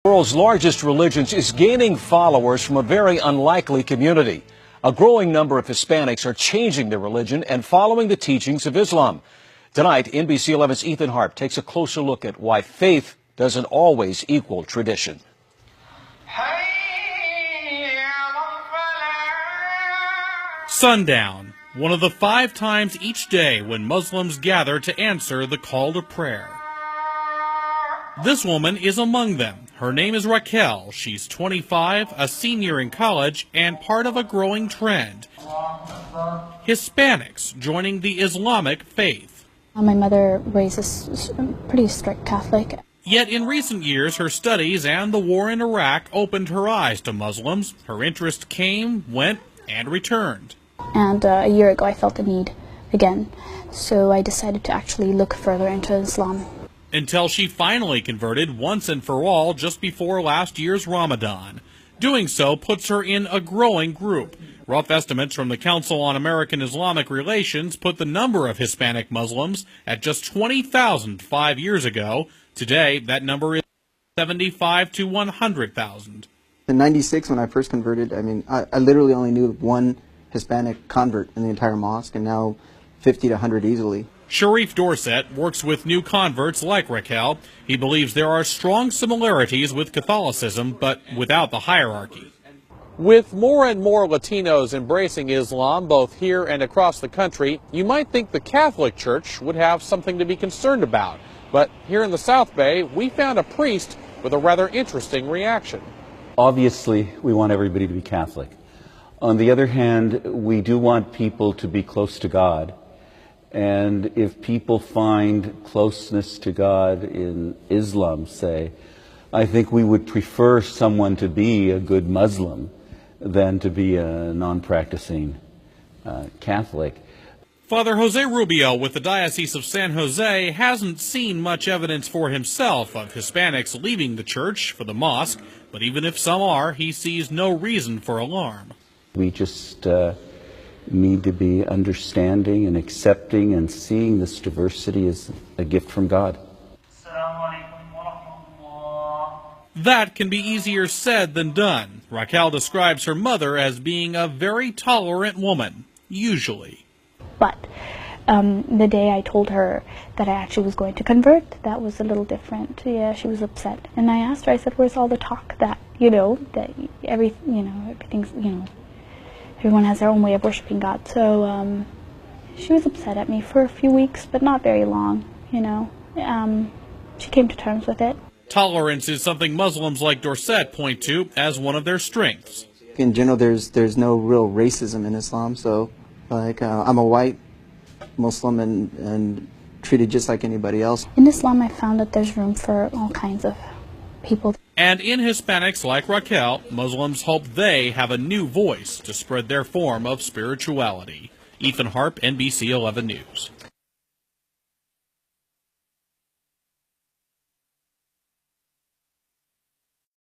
The world's largest religion is gaining followers from a very unlikely community. A growing number of Hispanics are changing their religion and following the teachings of Islam. Tonight, NBC 11's Ethan Harp takes a closer look at why faith doesn't always equal tradition. Sundown, one of the 5 times each day when Muslims gather to answer the call to prayer. This woman is among them. Her name is Raquel. She's 25, a senior in college, and part of a growing trend. Hispanics joining the Islamic faith. My mother raises pretty strict Catholic. Yet in recent years, her studies and the war in Iraq opened her eyes to Muslims. Her interest came, went, and returned. And a year ago, I felt the need again. So I decided to actually look further into Islam. Until she finally converted once and for all just before last year's Ramadan. Doing so puts her in a growing group. Rough estimates from the Council on American Islamic Relations put the number of Hispanic Muslims at just 20,000 5 years ago. Today, that number is 75 to 100,000. In '96, when I first converted, I literally only knew one Hispanic convert in the entire mosque, and now 50 to 100 easily. Sharif Dorset works with new converts like Raquel. He believes there are strong similarities with Catholicism, but without the hierarchy. With more and more Latinos embracing Islam, both here and across the country, you might think the Catholic Church would have something to be concerned about. But here in the South Bay, we found a priest with a rather interesting reaction. Obviously, we want everybody to be Catholic. On the other hand, we do want people to be close to God. And if people find closeness to God in Islam, say, I think we would prefer someone to be a good Muslim than to be a non-practicing Catholic. Father Jose Rubio with the Diocese of San Jose hasn't seen much evidence for himself of Hispanics leaving the church for the mosque, but even if some are, he sees no reason for alarm. We just need to be understanding and accepting and seeing this diversity as a gift from God. That can be easier said than done. Raquel describes her mother as being a very tolerant woman, usually. But the day I told her that I actually was going to convert, that was a little different. Yeah, she was upset. And I asked her, I said, where's all the talk that, everything's, everyone has their own way of worshiping God. So she was upset at me for a few weeks, but not very long, She came to terms with it. Tolerance is something Muslims like Dorset point to as one of their strengths. In general, there's no real racism in Islam, so I'm a white Muslim and treated just like anybody else. In Islam, I found that there's room for all kinds of people. And in Hispanics like Raquel, Muslims hope they have a new voice to spread their form of spirituality. Ethan Harp, NBC 11 News.